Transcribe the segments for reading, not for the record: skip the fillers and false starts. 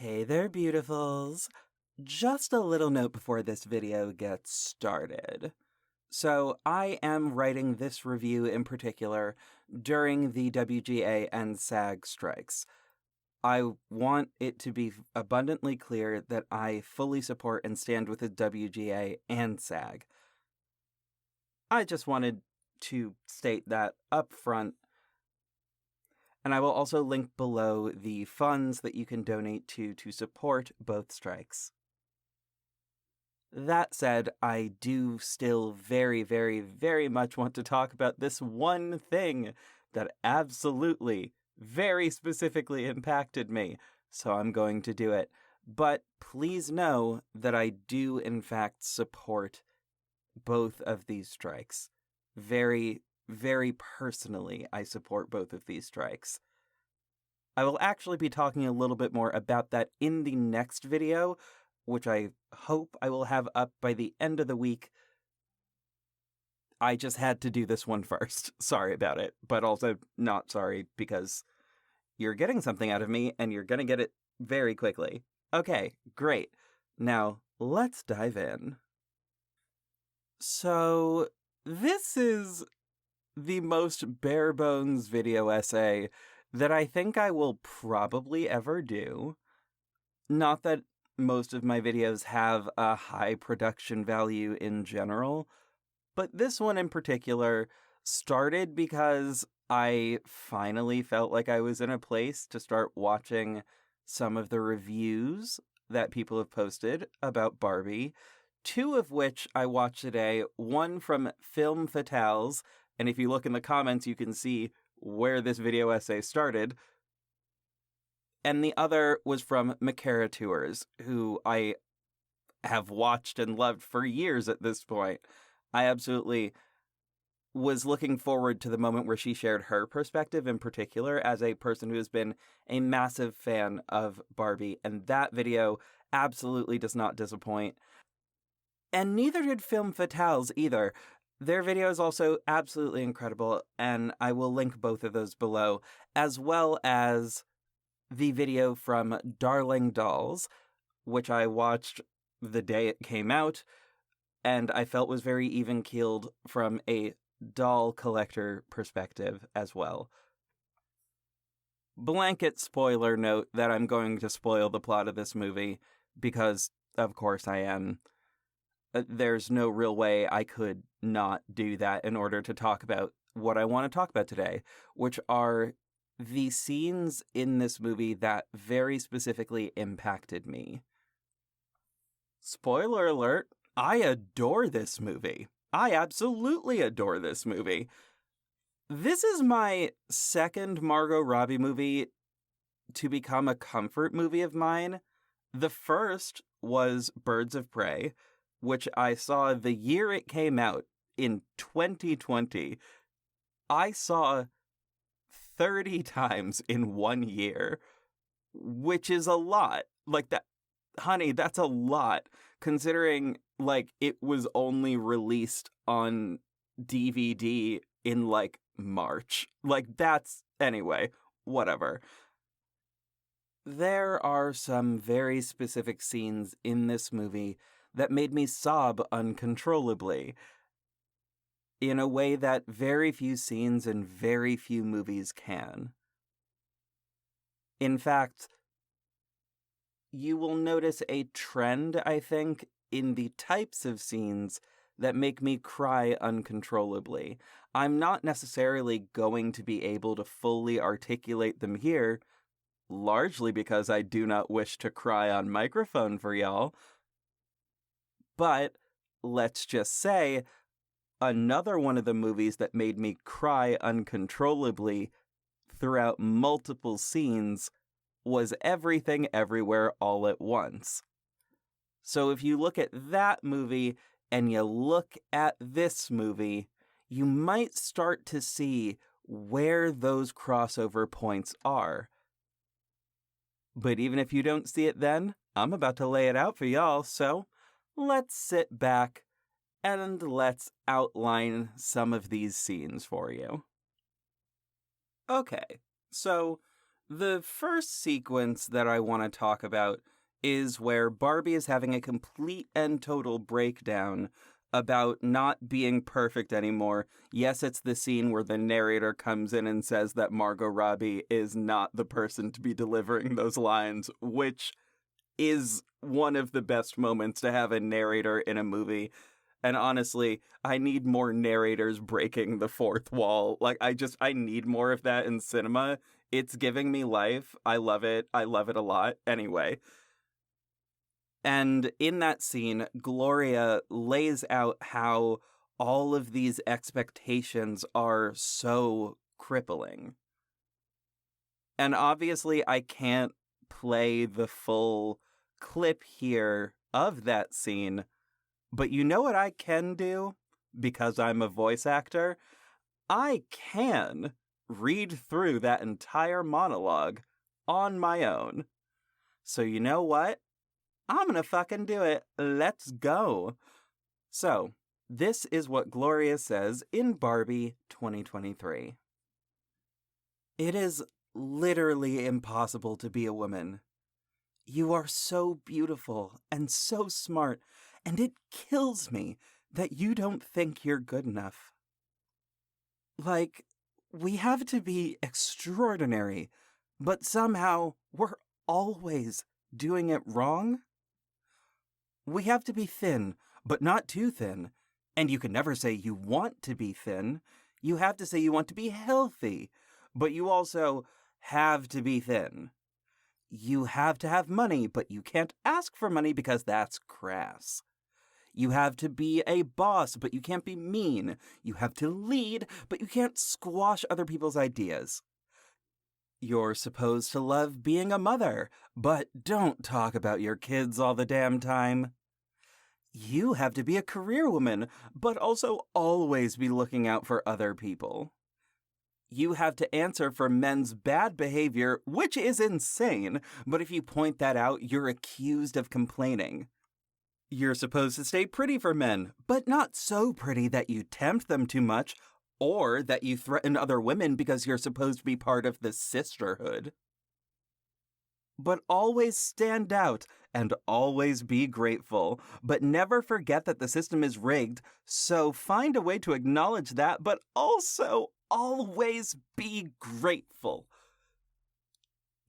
Hey there, beautifuls. Just a little note before this video gets started. So, I am writing this review in particular during the WGA and SAG strikes. I want it to be abundantly clear that I fully support and stand with the WGA and SAG. I just wanted to state that up front. And I will also link below the funds that you can donate to support both strikes. That said, I do still very, very, very much want to talk about this one thing that absolutely, very specifically impacted me, so I'm going to do it. But please know that I do, in fact, support both of these strikes. Very, very personally, I support both of these strikes. I will actually be talking a little bit more about that in the next video, which I hope I will have up by the end of the week. I just had to do this one first. Sorry about it, but also not sorry because you're getting something out of me and you're gonna get it very quickly. Okay, great. Now, let's dive in. So, this is the most bare bones video essay that I think I will probably ever do. Not that most of my videos have a high production value in general, but this one in particular started because I finally felt like I was in a place to start watching some of the reviews that people have posted about Barbie, two of which I watched today, one from Film Fatales, and if you look in the comments you can see where this video essay started, and the other was from Makara Tours, who I have watched and loved for years at this point. I absolutely was looking forward to the moment where she shared her perspective in particular as a person who has been a massive fan of Barbie, and that video absolutely does not disappoint. And neither did Film Fatales either. Their video is also absolutely incredible, and I will link both of those below, as well as the video from Darling Dolls, which I watched the day it came out, and I felt was very even-keeled from a doll collector perspective as well. Blanket spoiler note that I'm going to spoil the plot of this movie, because of course I am. There's no real way I could not do that in order to talk about what I want to talk about today, which are the scenes in this movie that very specifically impacted me. Spoiler alert, I adore this movie. I absolutely adore this movie. This is my second Margot Robbie movie to become a comfort movie of mine. The first was Birds of Prey, which I saw the year it came out in 2020. I saw 30 times in 1 year, which is a lot. Like that, honey, that's a lot considering like it was only released on DVD in like March. Like that's, anyway, whatever. There are some very specific scenes in this movie that made me sob uncontrollably in a way that very few scenes and very few movies can. In fact, you will notice a trend, I think, in the types of scenes that make me cry uncontrollably. I'm not necessarily going to be able to fully articulate them here, largely because I do not wish to cry on microphone for y'all. But let's just say, another one of the movies that made me cry uncontrollably throughout multiple scenes was Everything Everywhere All at Once. So if you look at that movie and you look at this movie, you might start to see where those crossover points are. But even if you don't see it then, I'm about to lay it out for y'all, so let's sit back and let's outline some of these scenes for you. Okay, so The first sequence that I want to talk about is where Barbie is having a complete and total breakdown about not being perfect anymore. Yes, it's the scene where the narrator comes in and says that Margot Robbie is not the person to be delivering those lines, which is one of the best moments to have a narrator in a movie. And honestly, I need more narrators breaking the fourth wall. Like, I need more of that in cinema. It's giving me life. I love it. I love it a lot. Anyway. And in that scene, Gloria lays out how all of these expectations are so crippling. And obviously, I can't play the full clip here of that scene, but you know what I can do? Because I'm a voice actor, I can read through that entire monologue on my own. So you know what? I'm gonna fucking do it. Let's go. So, this is what Gloria says in Barbie 2023. It is literally impossible to be a woman. You are so beautiful and so smart, and it kills me that you don't think you're good enough. Like, we have to be extraordinary, but somehow we're always doing it wrong. We have to be thin, but not too thin. And you can never say you want to be thin. You have to say you want to be healthy, but you also have to be thin. You have to have money, but you can't ask for money because that's crass. You have to be a boss, but you can't be mean. You have to lead, but you can't squash other people's ideas. You're supposed to love being a mother, but don't talk about your kids all the damn time. You have to be a career woman, but also always be looking out for other people. You have to answer for men's bad behavior, which is insane, but if you point that out, you're accused of complaining. You're supposed to stay pretty for men, but not so pretty that you tempt them too much, or that you threaten other women because you're supposed to be part of the Sisterhood. But always stand out and always be grateful. But never forget that the system is rigged, so find a way to acknowledge that, but also always be grateful.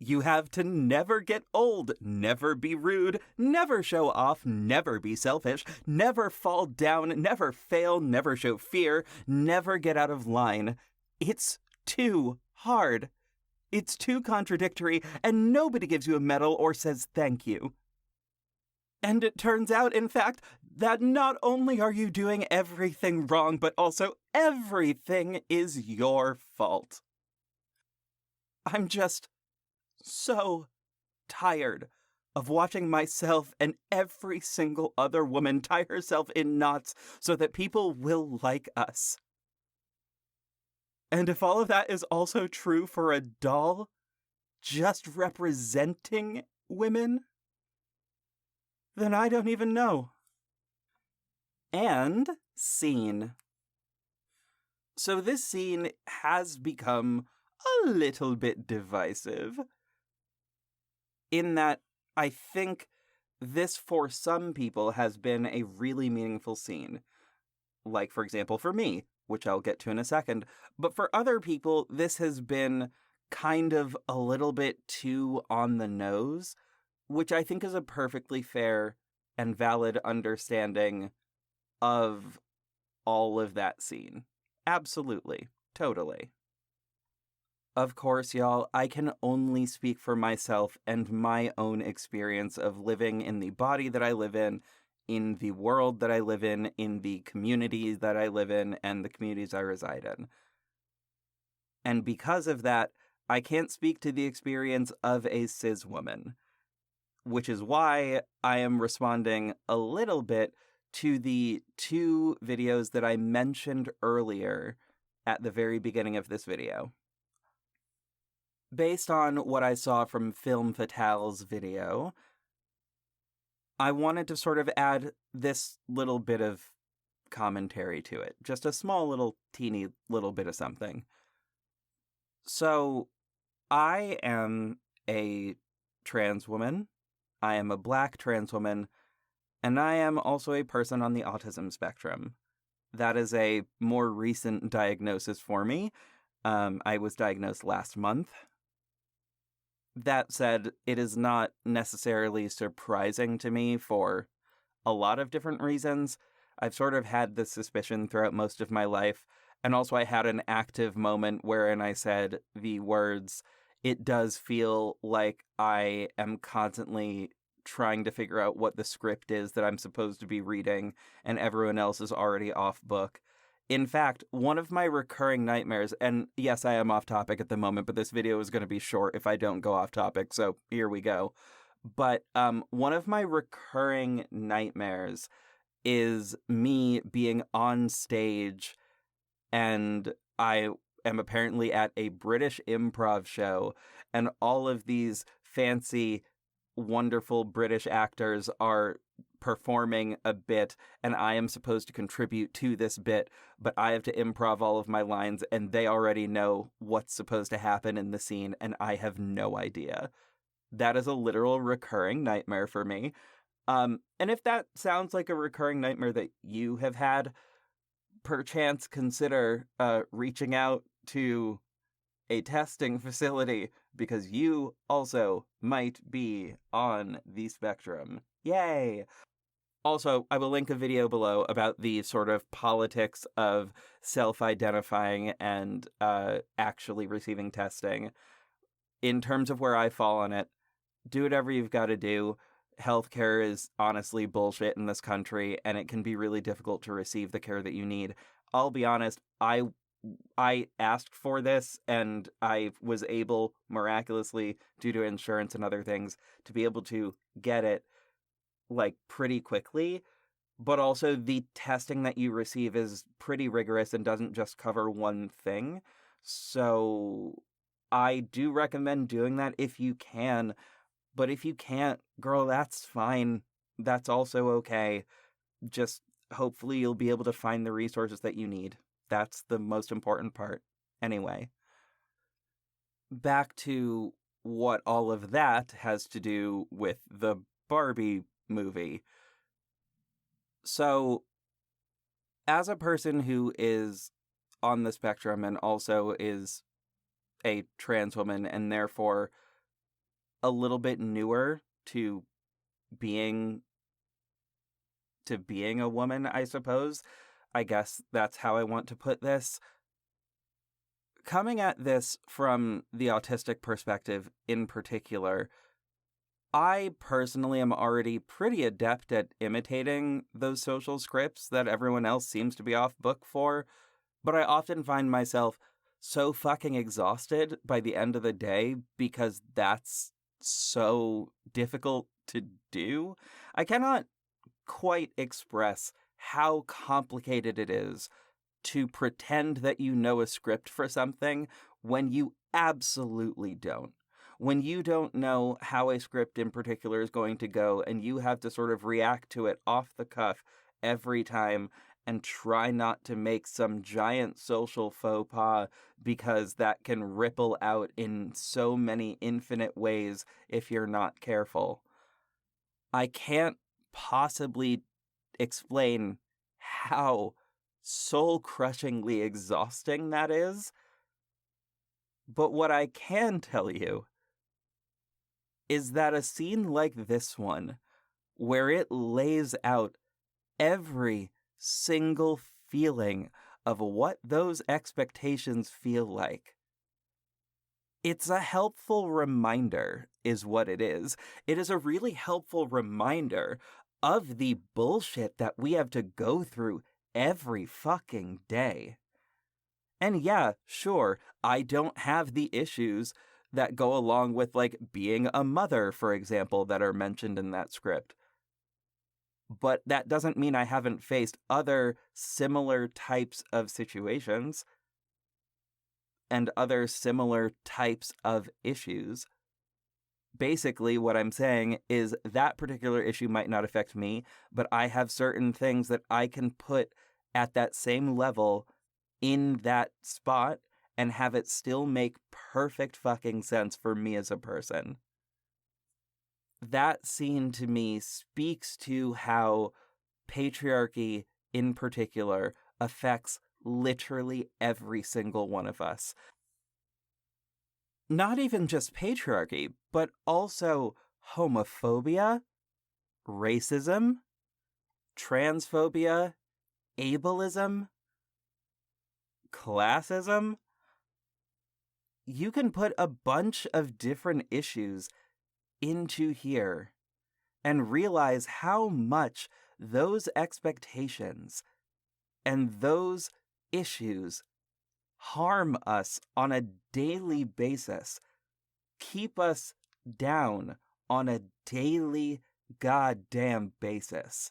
You have to never get old, never be rude, never show off, never be selfish, never fall down, never fail, never show fear, never get out of line. It's too hard. It's too contradictory, and nobody gives you a medal or says thank you. And it turns out, in fact, that not only are you doing everything wrong, but also everything is your fault. I'm just so tired of watching myself and every single other woman tie herself in knots so that people will like us. And if all of that is also true for a doll just representing women, then I don't even know. And scene. So this scene has become a little bit divisive, in that I think this, for some people, has been a really meaningful scene. Like, for example, for me, which I'll get to in a second. But for other people, this has been kind of a little bit too on the nose, which I think is a perfectly fair and valid understanding of all of that scene. Absolutely. Totally. Of course, y'all, I can only speak for myself and my own experience of living in the body that I live in the world that I live in the communities that I live in, and the communities I reside in. And because of that, I can't speak to the experience of a cis woman, which is why I am responding a little bit to the two videos that I mentioned earlier at the very beginning of this video. Based on what I saw from Film Fatale's video, I wanted to sort of add this little bit of commentary to it. Just a small little teeny little bit of something. So, I am a trans woman. I am a Black trans woman. And I am also a person on the autism spectrum. That is a more recent diagnosis for me. I was diagnosed last month. That said, it is not necessarily surprising to me for a lot of different reasons. I've sort of had this suspicion throughout most of my life, and also I had an active moment wherein I said the words, "It does feel like I am constantly trying to figure out what the script is that I'm supposed to be reading, and everyone else is already off book." In fact, one of my recurring nightmares, and yes, I am off topic at the moment, but this video is going to be short if I don't go off topic, so here we go. But one of my recurring nightmares is me being on stage, and I am apparently at a British improv show, and all of these fancy, wonderful British actors are performing a bit, and I am supposed to contribute to this bit, but I have to improv all of my lines, and they already know what's supposed to happen in the scene, and I have no idea. That is a literal recurring nightmare for me. And if that sounds like a recurring nightmare that you have had, perchance consider reaching out to a testing facility, because you also might be on the spectrum. Yay! Also, I will link a video below about the sort of politics of self-identifying and actually receiving testing. In terms of where I fall on it, do whatever you've got to do. Healthcare is honestly bullshit in this country, and it can be really difficult to receive the care that you need. I'll be honest, I asked for this, and I was able, miraculously, due to insurance and other things, to be able to get it, like, pretty quickly. But also, the testing that you receive is pretty rigorous and doesn't just cover one thing. So I do recommend doing that if you can. But if you can't, girl, that's fine. That's also okay. Just hopefully you'll be able to find the resources that you need. That's the most important part. Anyway, back to what all of that has to do with the Barbie movie. So, as a person who is on the spectrum and also is a trans woman and therefore a little bit newer to being a woman, I suppose. I guess that's how I want to put this. Coming at this from the autistic perspective in particular, I personally am already pretty adept at imitating those social scripts that everyone else seems to be off book for, but I often find myself so fucking exhausted by the end of the day because that's so difficult to do. I cannot quite express how complicated it is to pretend that you know a script for something when you absolutely don't. When you don't know how a script in particular is going to go, and you have to sort of react to it off the cuff every time and try not to make some giant social faux pas, because that can ripple out in so many infinite ways if you're not careful. I can't possibly explain how soul-crushingly exhausting that is, but what I can tell you is that a scene like this one, where it lays out every single feeling of what those expectations feel like, it's a helpful reminder, is what it is. It is a really helpful reminder of the bullshit that we have to go through every fucking day. And yeah, sure, I don't have the issues that go along with, like, being a mother, for example, that are mentioned in that script. But that doesn't mean I haven't faced other similar types of situations and other similar types of issues. Basically, what I'm saying is that particular issue might not affect me, but I have certain things that I can put at that same level in that spot, and have it still make perfect fucking sense for me as a person. That scene to me speaks to how patriarchy in particular affects literally every single one of us. Not even just patriarchy, but also homophobia, racism, transphobia, ableism, classism. You can put a bunch of different issues into here and realize how much those expectations and those issues harm us on a daily basis, keep us down on a daily goddamn basis.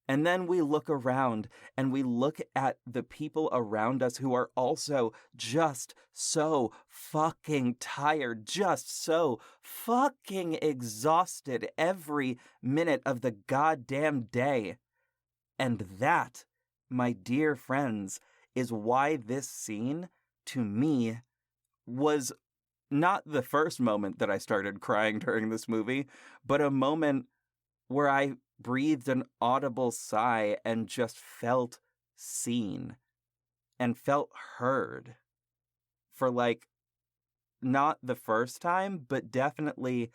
And then we look around and we look at the people around us who are also just so fucking tired, just so fucking exhausted every minute of the goddamn day. And that, my dear friends, is why this scene, to me, was not the first moment that I started crying during this movie, but a moment where I breathed an audible sigh and just felt seen and felt heard for, like, not the first time, but definitely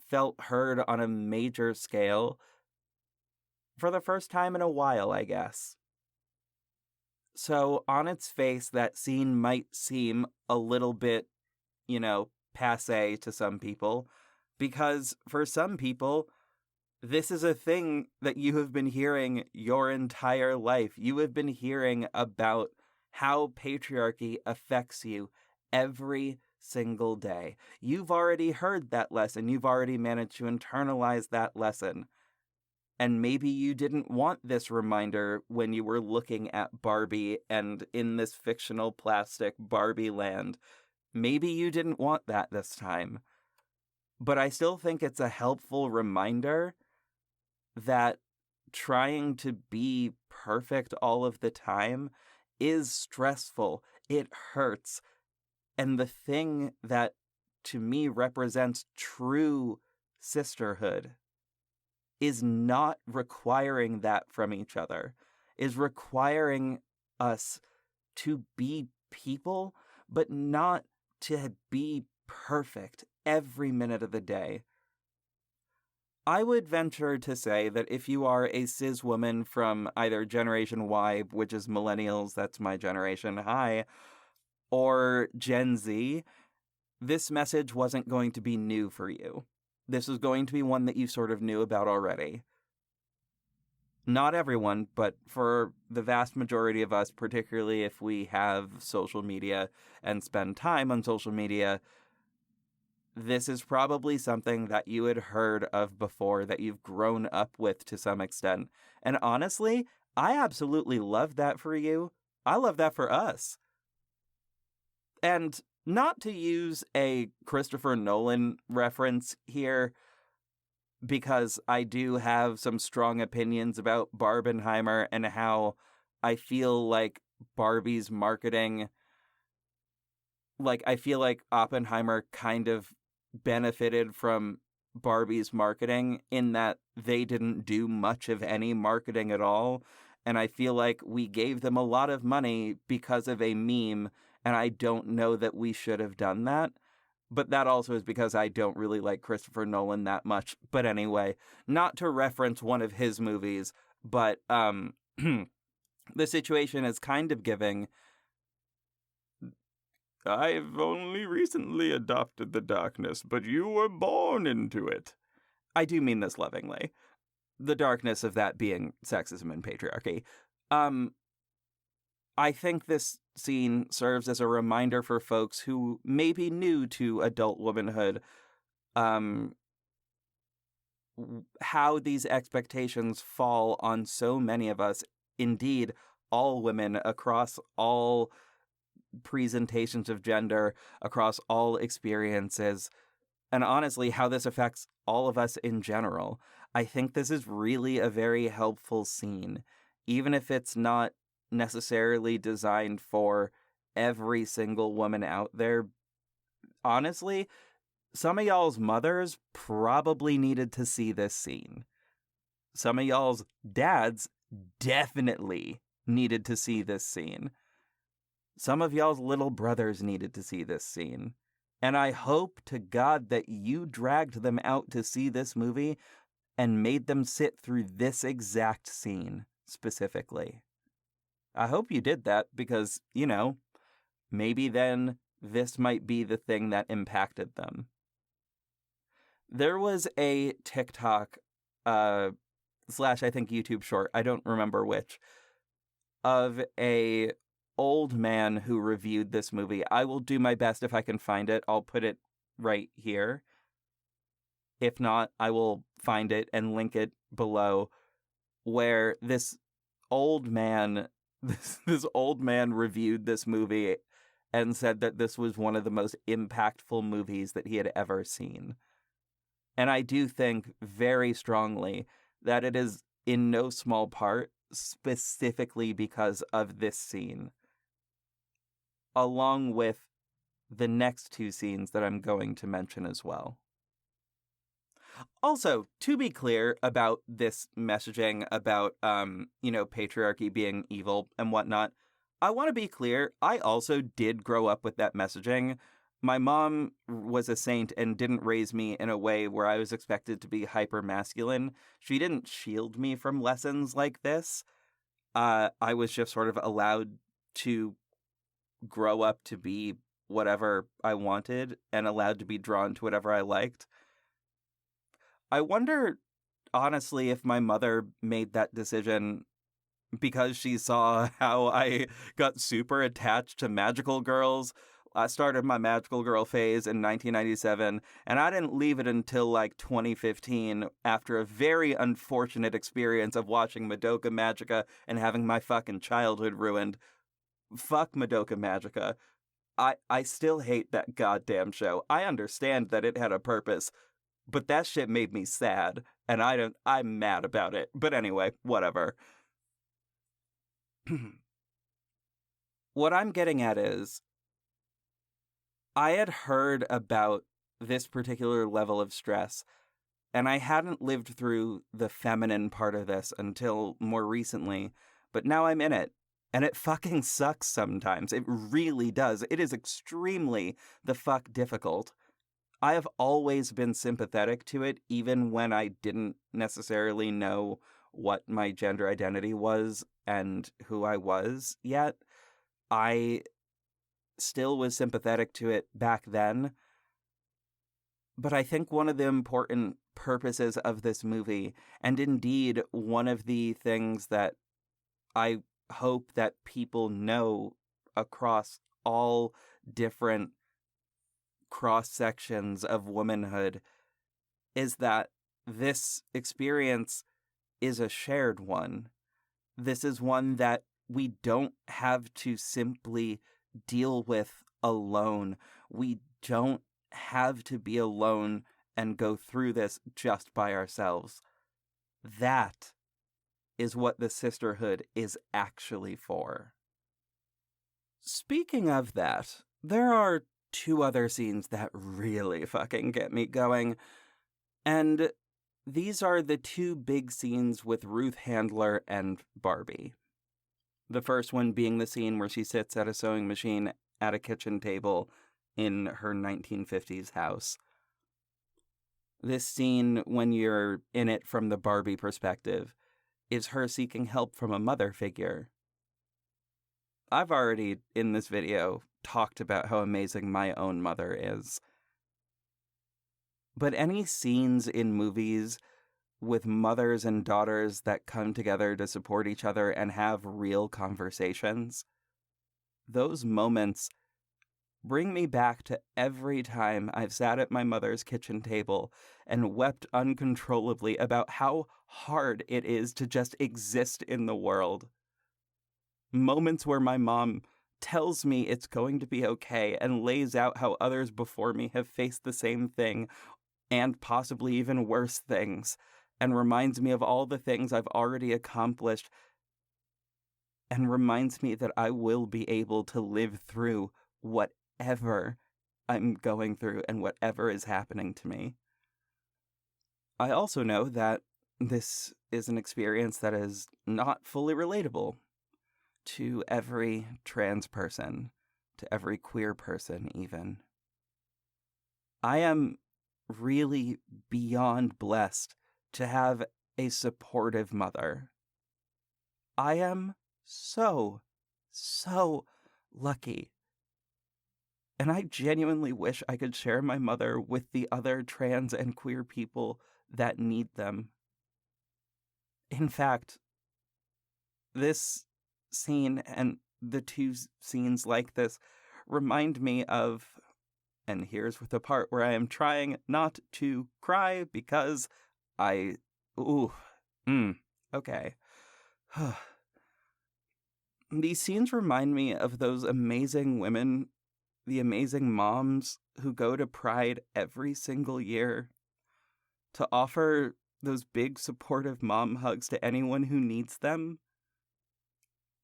felt heard on a major scale for the first time in a while, I guess. So on its face, that scene might seem a little bit, passé to some people, because for some people, this is a thing that you have been hearing your entire life. You have been hearing about how patriarchy affects you every single day. You've already heard that lesson. You've already managed to internalize that lesson. And maybe you didn't want this reminder when you were looking at Barbie and in this fictional plastic Barbie land. Maybe you didn't want that this time. But I still think it's a helpful reminder that trying to be perfect all of the time is stressful. It hurts. And the thing that, to me, represents true sisterhood is not requiring that from each other, is requiring us to be people, but not to be perfect every minute of the day. I would venture to say that if you are a cis woman from either Generation Y, which is millennials, that's my generation, hi, or Gen Z, this message wasn't going to be new for you. This was going to be one that you sort of knew about already. Not everyone, but for the vast majority of us, particularly if we have social media and spend time on social media, this is probably something that you had heard of before, that you've grown up with to some extent. And honestly, I absolutely love that for you. I love that for us. And not to use a Christopher Nolan reference here, because I do have some strong opinions about Barbenheimer and how I feel like Barbie's marketing, I feel like Oppenheimer kind of benefited from Barbie's marketing in that they didn't do much of any marketing at all. And I feel like we gave them a lot of money because of a meme, and I don't know that we should have done that. But that also is because I don't really like Christopher Nolan that much. But anyway, not to reference one of his movies, but the situation is kind of giving, I've only recently adopted the darkness, but you were born into it. I do mean this lovingly. The darkness of that being sexism and patriarchy. I think this scene serves as a reminder for folks who may be new to adult womanhood, how these expectations fall on so many of us, indeed, all women across all presentations of gender, across all experiences, and honestly, how this affects all of us in general. I think this is really a very helpful scene, even if it's not necessarily designed for every single woman out there, honestly, some of y'all's mothers probably needed to see this scene. Some of y'all's dads definitely needed to see this scene. Some of y'all's little brothers needed to see this scene. And I hope to God that you dragged them out to see this movie and made them sit through this exact scene specifically. I hope you did that because, maybe then this might be the thing that impacted them. There was a TikTok / I think YouTube short, I don't remember which, of a old man who reviewed this movie. I will do my best if I can find it. I'll put it right here. If not, I will find it and link it below, where this old man reviewed this movie and said that this was one of the most impactful movies that he had ever seen. And I do think very strongly that it is in no small part specifically because of this scene, along with the next two scenes that I'm going to mention as well. Also, to be clear about this messaging about, patriarchy being evil and whatnot, I want to be clear, I also did grow up with that messaging. My mom was a saint and didn't raise me in a way where I was expected to be hyper-masculine. She didn't shield me from lessons like this. I was just sort of allowed to grow up to be whatever I wanted and allowed to be drawn to whatever I liked. I wonder, honestly, if my mother made that decision because she saw how I got super attached to magical girls. I started my magical girl phase in 1997, and I didn't leave it until 2015 after a very unfortunate experience of watching Madoka Magica and having my fucking childhood ruined. Fuck Madoka Magica. I still hate that goddamn show. I understand that it had a purpose, but that shit made me sad, and I'm mad about it. But anyway, whatever. What I'm getting at is, I had heard about this particular level of stress, and I hadn't lived through the feminine part of this until more recently, but now I'm in it, and it fucking sucks sometimes. It really does. It is extremely the fuck difficult. I have always been sympathetic to it, even when I didn't necessarily know what my gender identity was and who I was yet. I still was sympathetic to it back then. But I think one of the important purposes of this movie, and indeed one of the things that I hope that people know across all different cross-sections of womanhood, is that this experience is a shared one. This is one that we don't have to simply deal with alone. We don't have to be alone and go through this just by ourselves. That is what the sisterhood is actually for. Speaking of that, there are two other scenes that really fucking get me going, and these are the two big scenes with Ruth Handler and Barbie. The first one being the scene where she sits at a sewing machine at a kitchen table in her 1950s house. This scene, when you're in it from the Barbie perspective, is her seeking help from a mother figure. I've already, in this video, talked about how amazing my own mother is. But any scenes in movies with mothers and daughters that come together to support each other and have real conversations, those moments bring me back to every time I've sat at my mother's kitchen table and wept uncontrollably about how hard it is to just exist in the world. Moments where my mom tells me it's going to be okay and lays out how others before me have faced the same thing and possibly even worse things, and reminds me of all the things I've already accomplished. and reminds me that I will be able to live through whatever I'm going through and whatever is happening to me. I also know that this is an experience that is not fully relatable to every trans person, to every queer person even. I am really beyond blessed to have a supportive mother. I am so lucky. And I genuinely wish I could share my mother with the other trans and queer people that need them. In fact, this scene and the two scenes like this remind me of, and here's the part where I am trying not to cry because okay. These scenes remind me of those amazing women, the amazing moms who go to Pride every single year to offer those big supportive mom hugs to anyone who needs them.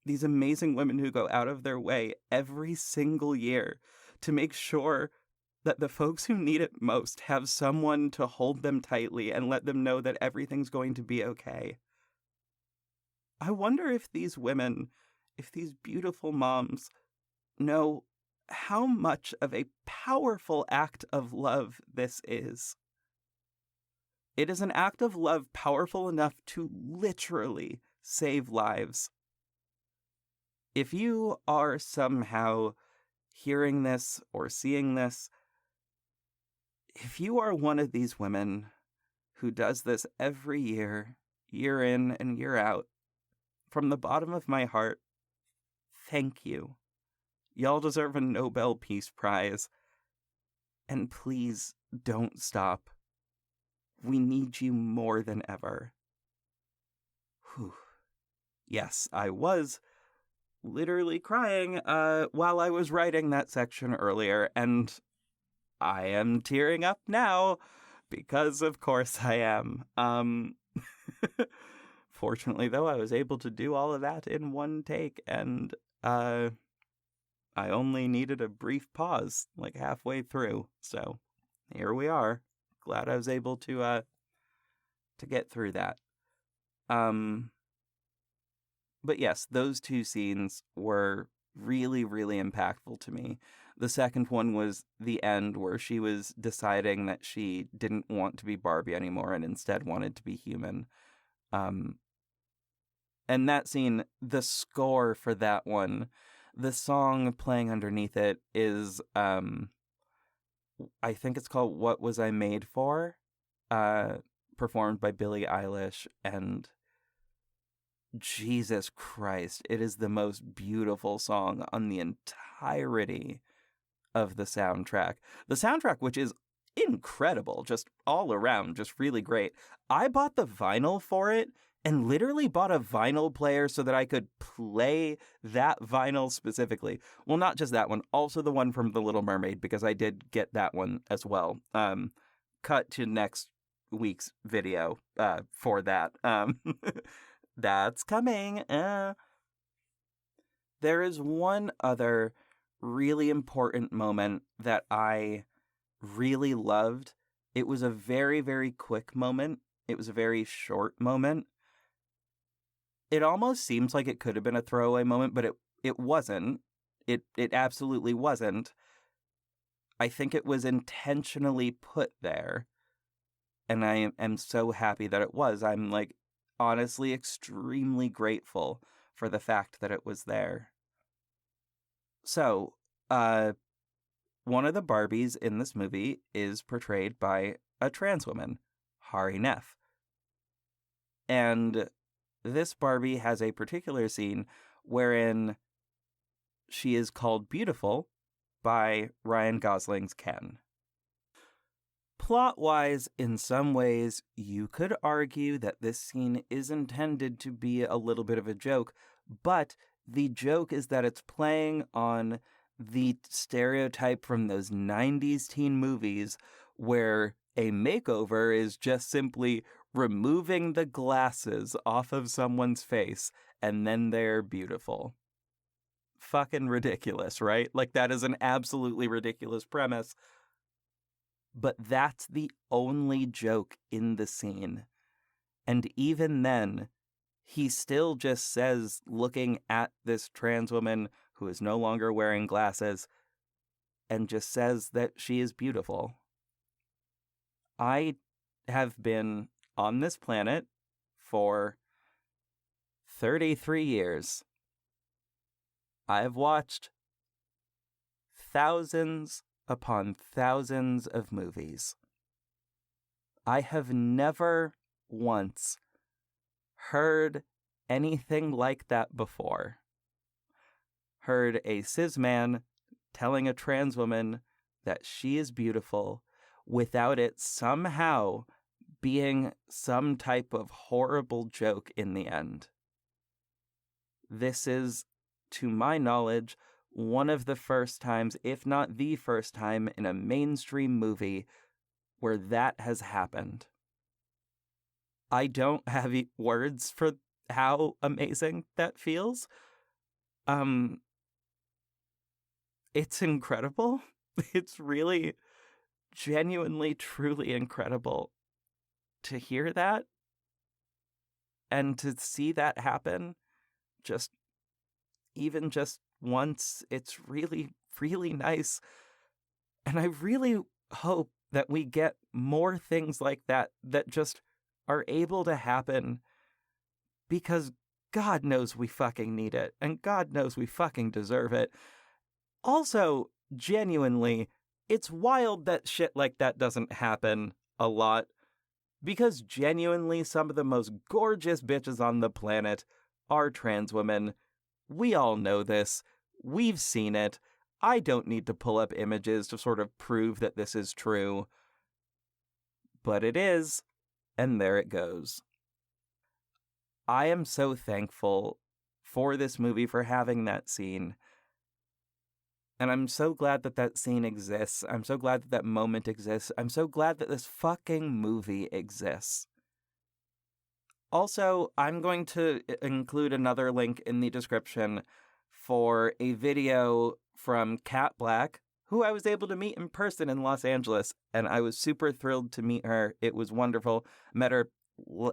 These amazing women who go out of their way every single year to make sure that the folks who need it most have someone to hold them tightly and let them know that everything's going to be okay. I wonder if these women, if these beautiful moms, know how much of a powerful act of love this is. It is an act of love powerful enough to literally save lives. If you are somehow hearing this or seeing this, if you are one of these women who does this every year, year in and year out, from the bottom of my heart, thank you. Y'all deserve a Nobel Peace Prize. And please don't stop. We need you more than ever. Whew. Yes, I was literally crying while I was writing that section earlier, and I am tearing up now because of course I am. Fortunately, though, I was able to do all of that in one take, and I only needed a brief pause, like halfway through. So here we are. Glad I was able to get through that. But yes, those two scenes were really, really impactful to me. The second one was the end, where she was deciding that she didn't want to be Barbie anymore and instead wanted to be human. And that scene, the score for that one, the song playing underneath it is, I think it's called What Was I Made For? Performed by Billie Eilish, and Jesus Christ, it is the most beautiful song on the entirety of the soundtrack. The soundtrack, which is incredible, just all around, just really great. I bought the vinyl for it and literally bought a vinyl player so that I could play that vinyl specifically. Well, not just that one, also the one from The Little Mermaid, because I did get that one as well. Cut to next week's video for that. That's coming. There is one other really important moment that I really loved. It was a very, very quick moment. It was a very short moment. It almost seems like it could have been a throwaway moment, but it wasn't. It absolutely wasn't. I think it was intentionally put there. And I am so happy that it was. I'm honestly extremely grateful for the fact that it was there. So, one of the Barbies in this movie is portrayed by a trans woman, Hari Nef. And this Barbie has a particular scene wherein she is called beautiful by Ryan Gosling's Ken. Plot-wise, in some ways, you could argue that this scene is intended to be a little bit of a joke, but the joke is that it's playing on the stereotype from those 90s teen movies where a makeover is just simply removing the glasses off of someone's face and then they're beautiful. Fucking ridiculous, right? Like, that is an absolutely ridiculous premise. But that's the only joke in the scene. And even then, he still just says, looking at this trans woman who is no longer wearing glasses, and just says that she is beautiful. I have been on this planet for 33 years. I have watched thousands upon thousands of movies. I have never once heard anything like that before. Heard a cis man telling a trans woman that she is beautiful without it somehow being some type of horrible joke in the end. This is, to my knowledge, one of the first times, if not the first time, in a mainstream movie where that has happened. I don't have words for how amazing that feels. It's incredible. It's really, genuinely, truly incredible to hear that and to see that happen just once. It's really, really nice. And I really hope that we get more things like that just are able to happen, because God knows we fucking need it, and God knows we fucking deserve it. Also, genuinely, it's wild that shit like that doesn't happen a lot, because genuinely some of the most gorgeous bitches on the planet are trans women. We all know this. We've seen it. I don't need to pull up images to sort of prove that this is true. But it is, and there it goes. I am so thankful for this movie for having that scene. And I'm so glad that that scene exists. I'm so glad that that moment exists. I'm so glad that this fucking movie exists. Also, I'm going to include another link in the description for a video from Kat Black, who I was able to meet in person in Los Angeles, and I was super thrilled to meet her. It was wonderful. Met her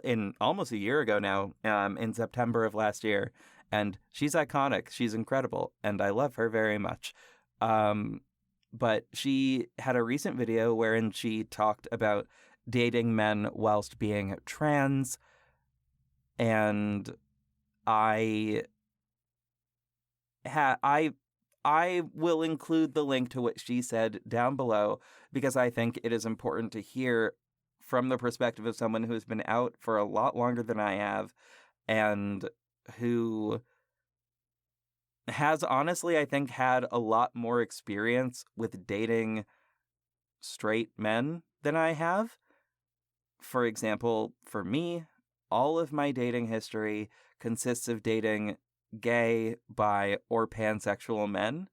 in almost a year ago now, in September of last year, and she's iconic. She's incredible, and I love her very much. But she had a recent video wherein she talked about dating men whilst being trans, and I will include the link to what she said down below, because I think it is important to hear from the perspective of someone who has been out for a lot longer than I have, and who has honestly, I think, had a lot more experience with dating straight men than I have. For example, for me, all of my dating history consists of dating gay, bi, or pansexual men.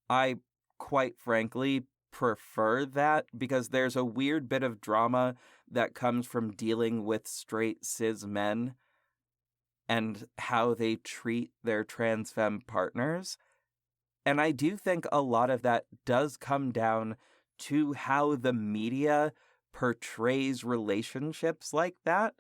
I, quite frankly, prefer that, because there's a weird bit of drama that comes from dealing with straight cis men and how they treat their trans femme partners. And I do think a lot of that does come down to how the media portrays relationships like that.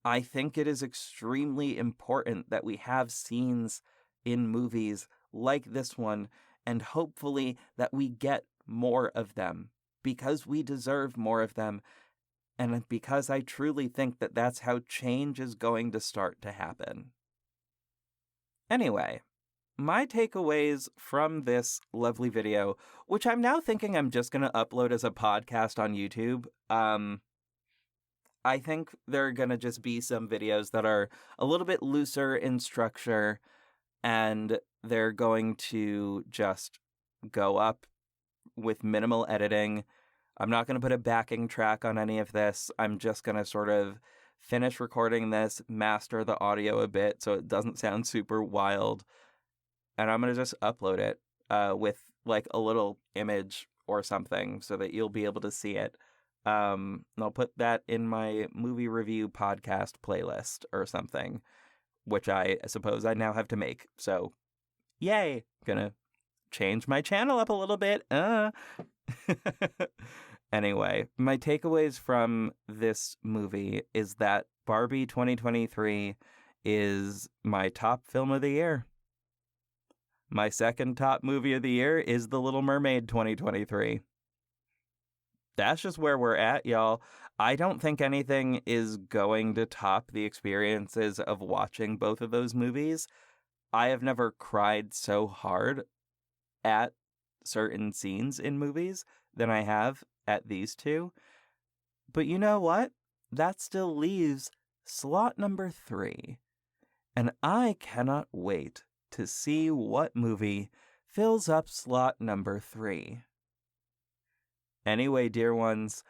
I think it is extremely important that we have scenes in movies like this one, and hopefully that we get more of them, because we deserve more of them, and because I truly think that that's how change is going to start to happen. Anyway, my takeaways from this lovely video, which I'm now thinking I'm just going to upload as a podcast on YouTube. I think there are going to just be some videos that are a little bit looser in structure, and they're going to just go up with minimal editing. I'm not going to put a backing track on any of this. I'm just going to sort of finish recording this, master the audio a bit so it doesn't sound super wild, and I'm going to just upload it with like a little image or something so that you'll be able to see it. And I'll put that in my movie review podcast playlist or something, which I suppose I now have to make. So, yay! Gonna change my channel up a little bit. Anyway, my takeaways from this movie is that Barbie 2023 is my top film of the year. My second top movie of the year is The Little Mermaid 2023. That's just where we're at, y'all. I don't think anything is going to top the experiences of watching both of those movies. I have never cried so hard at certain scenes in movies than I have at these two. But you know what? That still leaves slot number 3. And I cannot wait to see what movie fills up slot number 3. Anyway, dear ones,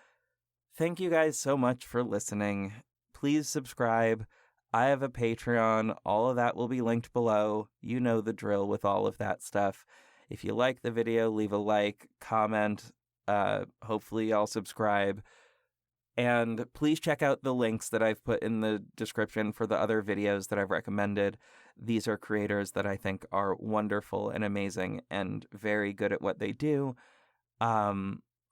thank you guys so much for listening. Please subscribe. I have a Patreon. All of that will be linked below. You know the drill with all of that stuff. If you like the video, leave a like, comment. Hopefully y'all subscribe. And please check out the links that I've put in the description for the other videos that I've recommended. These are creators that I think are wonderful and amazing and very good at what they do.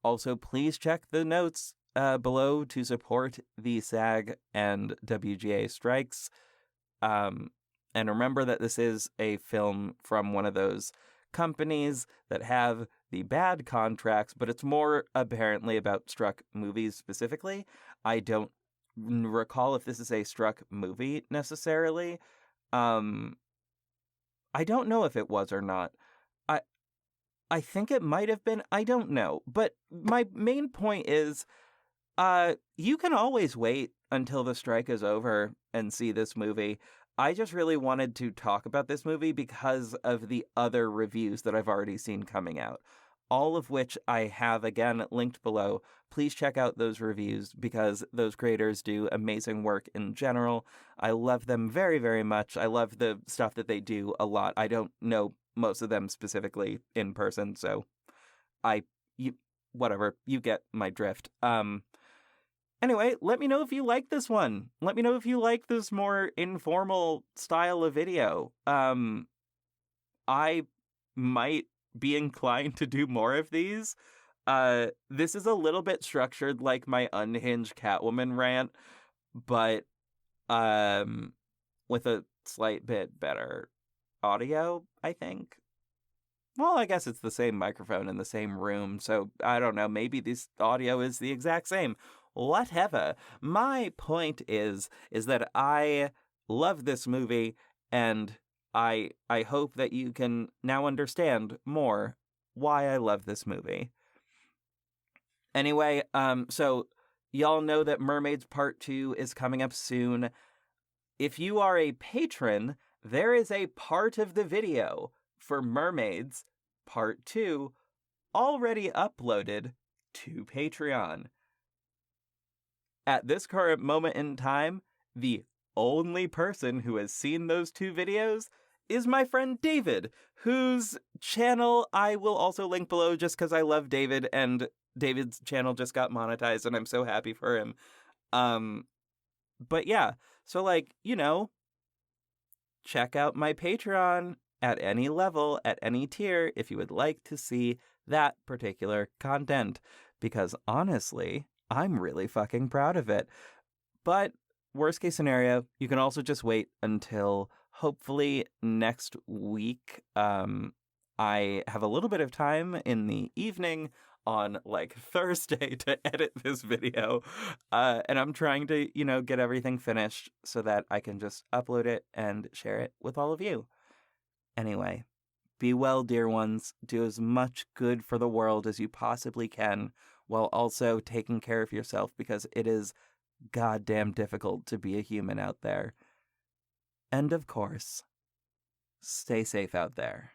Also, please check the notes below to support the SAG and WGA strikes. And remember that this is a film from one of those companies that have the bad contracts, but it's more apparently about struck movies specifically. I don't recall if this is a struck movie necessarily. I don't know if it was or not. I think it might have been. I don't know. But my main point is, you can always wait until the strike is over and see this movie. I just really wanted to talk about this movie because of the other reviews that I've already seen coming out, all of which I have, again, linked below. Please check out those reviews because those creators do amazing work in general. I love them very, very much. I love the stuff that they do a lot. I don't know most of them specifically in person, so whatever, you get my drift. Anyway, let me know if you like this one. Let me know if you like this more informal style of video. I might be inclined to do more of these. This is a little bit structured like my unhinged Catwoman rant, but with a slight bit better audio, I think. Well, I guess it's the same microphone in the same room, so I don't know, maybe this audio is the exact same. Whatever. My point is that I love this movie, and I hope that you can now understand more why I love this movie. Anyway, so y'all know that Mermaids Part 2 is coming up soon. If you are a patron, there is a part of the video for Mermaids Part 2 already uploaded to Patreon. At this current moment in time, the only person who has seen those 2 videos is my friend David, whose channel I will also link below just because I love David, and David's channel just got monetized, and I'm so happy for him. But yeah, so check out my Patreon at any level, at any tier, if you would like to see that particular content. Because honestly, I'm really fucking proud of it. But worst case scenario, you can also just wait until hopefully next week. I have a little bit of time in the evening on Thursday to edit this video. And I'm trying to, get everything finished so that I can just upload it and share it with all of you. Anyway, be well, dear ones. Do as much good for the world as you possibly can, while also taking care of yourself, because it is goddamn difficult to be a human out there. And of course, stay safe out there.